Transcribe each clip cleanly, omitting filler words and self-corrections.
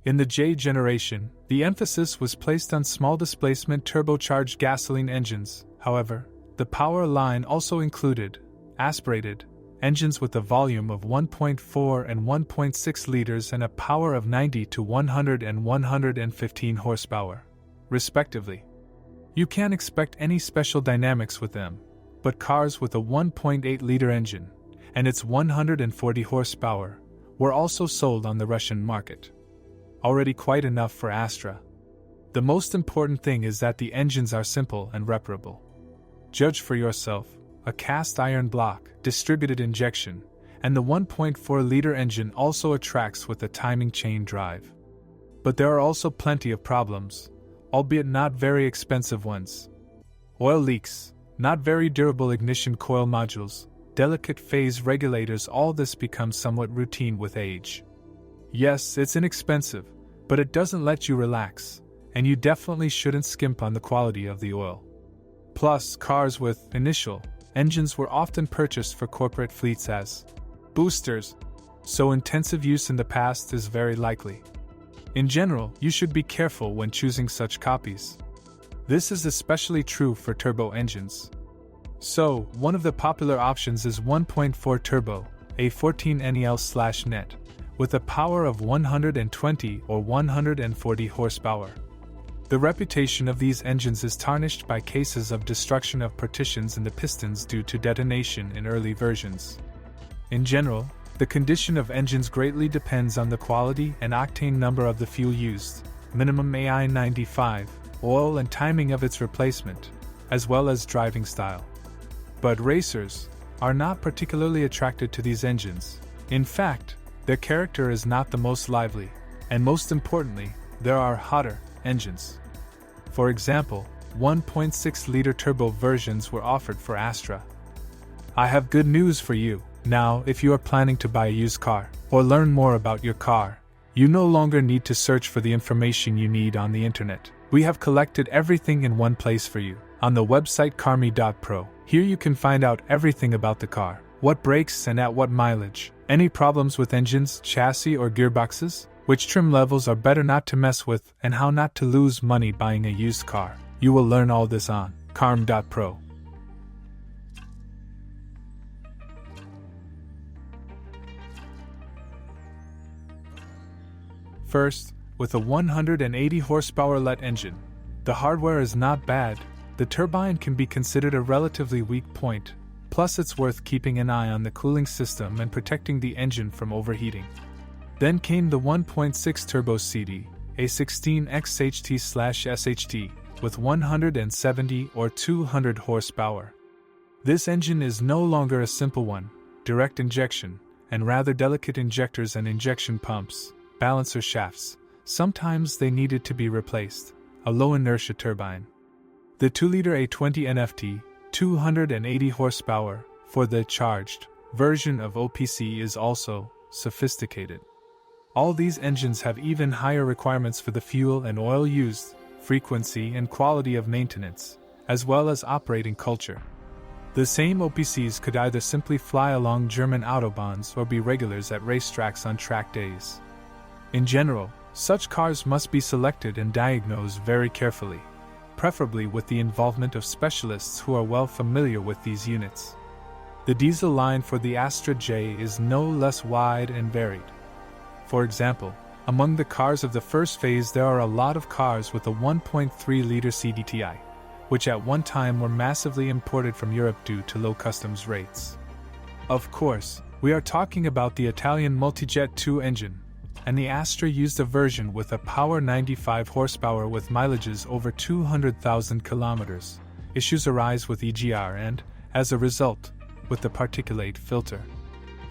In the J generation, the emphasis was placed on small displacement turbocharged gasoline engines. However, the power line also included aspirated engines with a volume of 1.4 and 1.6 liters and a power of 90 to 100 and 115 horsepower, respectively. You can't expect any special dynamics with them, but cars with a 1.8-liter engine and its 140 horsepower were also sold on the Russian market. Already quite enough for Astra. The most important thing is that the engines are simple and reparable. Judge for yourself: a cast iron block, distributed injection, and the 1.4-liter engine also attracts with a timing chain drive. But there are also plenty of problems, albeit not very expensive ones. Oil leaks, not very durable ignition coil modules, delicate phase regulators, all this becomes somewhat routine with age. Yes, it's inexpensive, but it doesn't let you relax, and you definitely shouldn't skimp on the quality of the oil. Plus, cars with initial engines were often purchased for corporate fleets as boosters, so intensive use in the past is very likely. In general, you should be careful when choosing such copies. This is especially true for turbo engines. So, one of the popular options is 1.4 turbo, a 14NEL/net, with a power of 120 or 140 horsepower. The reputation of these engines is tarnished by cases of destruction of partitions in the pistons due to detonation in early versions. In general, the condition of engines greatly depends on the quality and octane number of the fuel used, minimum AI 95, oil and timing of its replacement, as well as driving style. But racers are not particularly attracted to these engines. In fact, their character is not the most lively, and most importantly, there are hotter engines. For example, 1.6-liter turbo versions were offered for Astra. I have good news for you. Now, if you are planning to buy a used car, or learn more about your car, you no longer need to search for the information you need on the internet. We have collected everything in one place for you, on the website carmi.pro. Here you can find out everything about the car, what brakes and at what mileage, any problems with engines, chassis or gearboxes, which trim levels are better not to mess with, and how not to lose money buying a used car. You will learn all this on carm.pro. First, with a 180 horsepower LET engine. The hardware is not bad, the turbine can be considered a relatively weak point, plus it's worth keeping an eye on the cooling system and protecting the engine from overheating. Then came the 1.6 turbo CD, a 16XHT/SHT, with 170 or 200 horsepower. This engine is no longer a simple one, direct injection, and rather delicate injectors and injection pumps, balancer shafts. Sometimes they needed to be replaced. A low inertia turbine. The 2-liter A20 NFT, 280 horsepower, for the charged version of OPC is also sophisticated. All these engines have even higher requirements for the fuel and oil used, frequency and quality of maintenance, as well as operating culture. The same OPCs could either simply fly along German autobahns or be regulars at racetracks on track days. In general, such cars must be selected and diagnosed very carefully, preferably with the involvement of specialists who are well familiar with these units. The diesel line for the Astra J is no less wide and varied. For example, among the cars of the first phase there are a lot of cars with a 1.3-liter CDTI, which at one time were massively imported from Europe due to low customs rates. Of course, we are talking about the Italian Multijet 2 engine, and the Astra used a version with a power 95 horsepower with mileages over 200,000 kilometers. Issues arise with EGR and, as a result, with the particulate filter.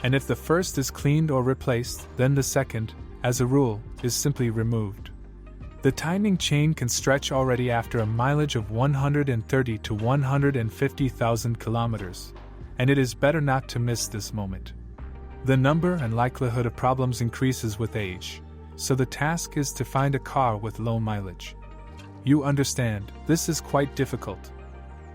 And if the first is cleaned or replaced, then the second, as a rule, is simply removed. The timing chain can stretch already after a mileage of 130 to 150,000 kilometers, and it is better not to miss this moment. The number and likelihood of problems increases with age, so the task is to find a car with low mileage. You understand, this is quite difficult.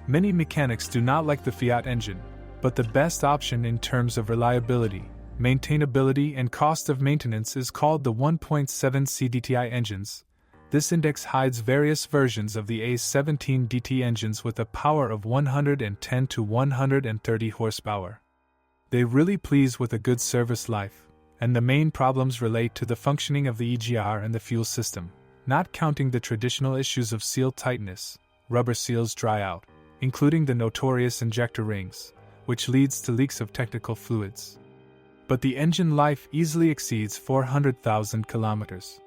Many mechanics do not like the Fiat engine, but the best option in terms of reliability, maintainability and cost of maintenance is called the 1.7 CDTI engines. This index hides various versions of the A17DT engines with a power of 110 to 130 horsepower. They really please with a good service life, and the main problems relate to the functioning of the EGR and the fuel system, not counting the traditional issues of seal tightness, rubber seals dry out, including the notorious injector rings, which leads to leaks of technical fluids. But the engine life easily exceeds 400,000 kilometers.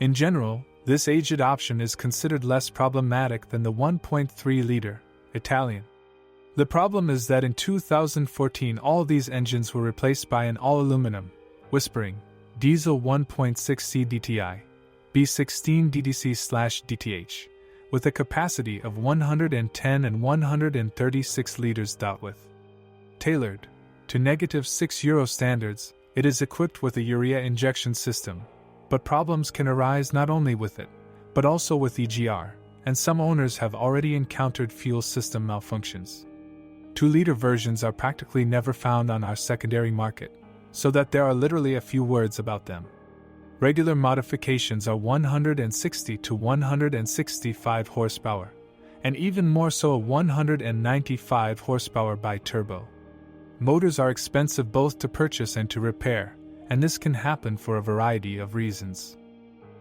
In general, this aged option is considered less problematic than the 1.3-liter Italian. The problem is that in 2014 all these engines were replaced by an all-aluminum, whispering, diesel 1.6 CDTI, B16 DTC/DTH, with a capacity of 110 and 136 liters. With tailored to -6 € standards, it is equipped with a urea injection system, but problems can arise not only with it, but also with EGR, and some owners have already encountered fuel system malfunctions. 2-liter versions are practically never found on our secondary market, so that there are literally a few words about them. Regular modifications are 160 to 165 horsepower, and even more so 195 horsepower bi-turbo. Motors are expensive both to purchase and to repair, and this can happen for a variety of reasons.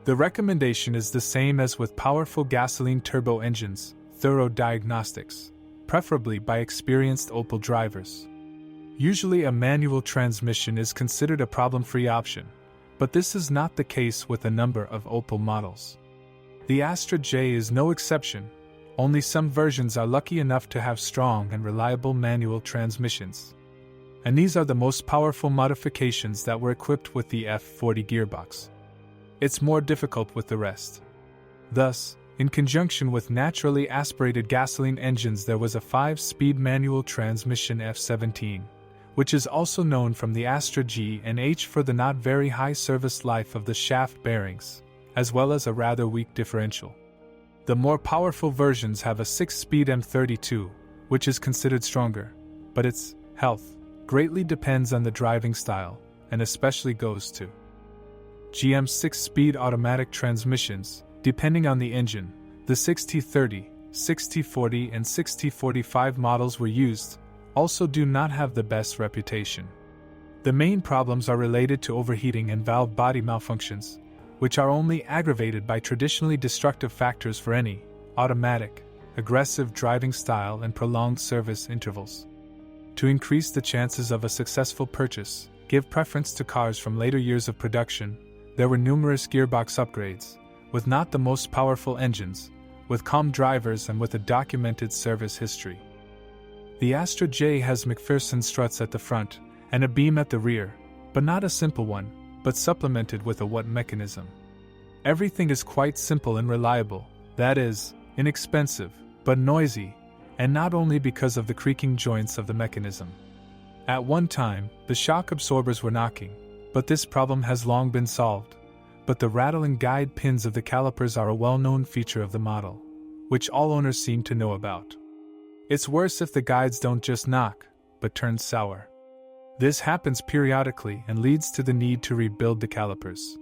The recommendation is the same as with powerful gasoline turbo engines: thorough diagnostics, preferably by experienced Opel drivers. Usually a manual transmission is considered a problem-free option, but this is not the case with a number of Opel models. The Astra J is no exception. Only some versions are lucky enough to have strong and reliable manual transmissions. And these are the most powerful modifications that were equipped with the F40 gearbox. It's more difficult with the rest. Thus, in conjunction with naturally aspirated gasoline engines, there was a 5-speed manual transmission F17, which is also known from the Astra G and H for the not very high service life of the shaft bearings, as well as a rather weak differential. The more powerful versions have a 6-speed M32, which is considered stronger, but its health greatly depends on the driving style, and especially goes to GM's 6-speed automatic transmissions, depending on the engine. The 6030, 6040 and 6045 models were used, also do not have the best reputation. The main problems are related to overheating and valve body malfunctions, which are only aggravated by traditionally destructive factors for any automatic, aggressive driving style and prolonged service intervals. To increase the chances of a successful purchase, give preference to cars from later years of production, there were numerous gearbox upgrades, with not the most powerful engines, with calm drivers and with a documented service history. The Astra J has McPherson struts at the front and a beam at the rear, but not a simple one, but supplemented with a Watt mechanism. Everything is quite simple and reliable, that is, inexpensive, but noisy, and not only because of the creaking joints of the mechanism. At one time, the shock absorbers were knocking, but this problem has long been solved. But the rattling guide pins of the calipers are a well-known feature of the model, which all owners seem to know about. It's worse if the guides don't just knock, but turn sour. This happens periodically and leads to the need to rebuild the calipers.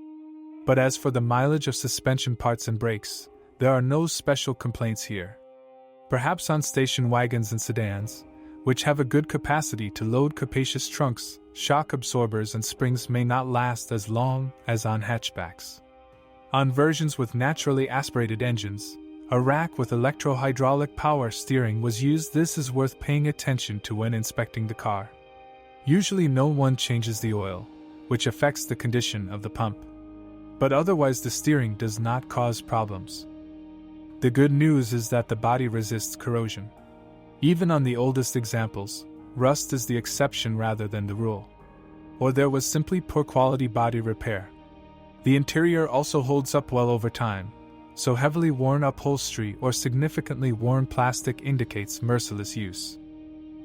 But as for the mileage of suspension parts and brakes, there are no special complaints here. Perhaps on station wagons and sedans, which have a good capacity to load capacious trunks, shock absorbers and springs may not last as long as on hatchbacks. On versions with naturally aspirated engines, a rack with electro-hydraulic power steering was used. This is worth paying attention to when inspecting the car. Usually no one changes the oil, which affects the condition of the pump. But otherwise the steering does not cause problems. The good news is that the body resists corrosion. Even on the oldest examples, rust is the exception rather than the rule. Or there was simply poor quality body repair. The interior also holds up well over time, so heavily worn upholstery or significantly worn plastic indicates merciless use.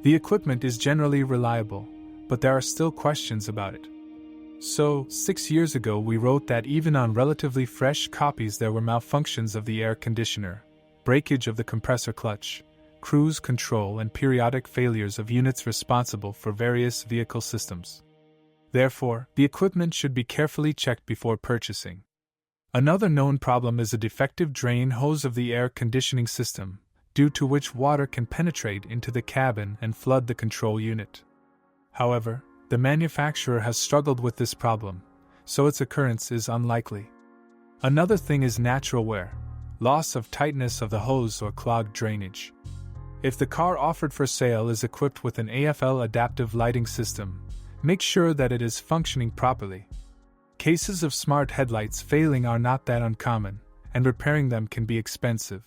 The equipment is generally reliable, but there are still questions about it. So, 6 years ago we wrote that even on relatively fresh copies there were malfunctions of the air conditioner, breakage of the compressor clutch, cruise control and periodic failures of units responsible for various vehicle systems. Therefore, the equipment should be carefully checked before purchasing. Another known problem is a defective drain hose of the air conditioning system, due to which water can penetrate into the cabin and flood the control unit. However, the manufacturer has struggled with this problem, so its occurrence is unlikely. Another thing is natural wear, loss of tightness of the hose or clogged drainage. If the car offered for sale is equipped with an AFL adaptive lighting system, make sure that it is functioning properly. Cases of smart headlights failing are not that uncommon, and repairing them can be expensive.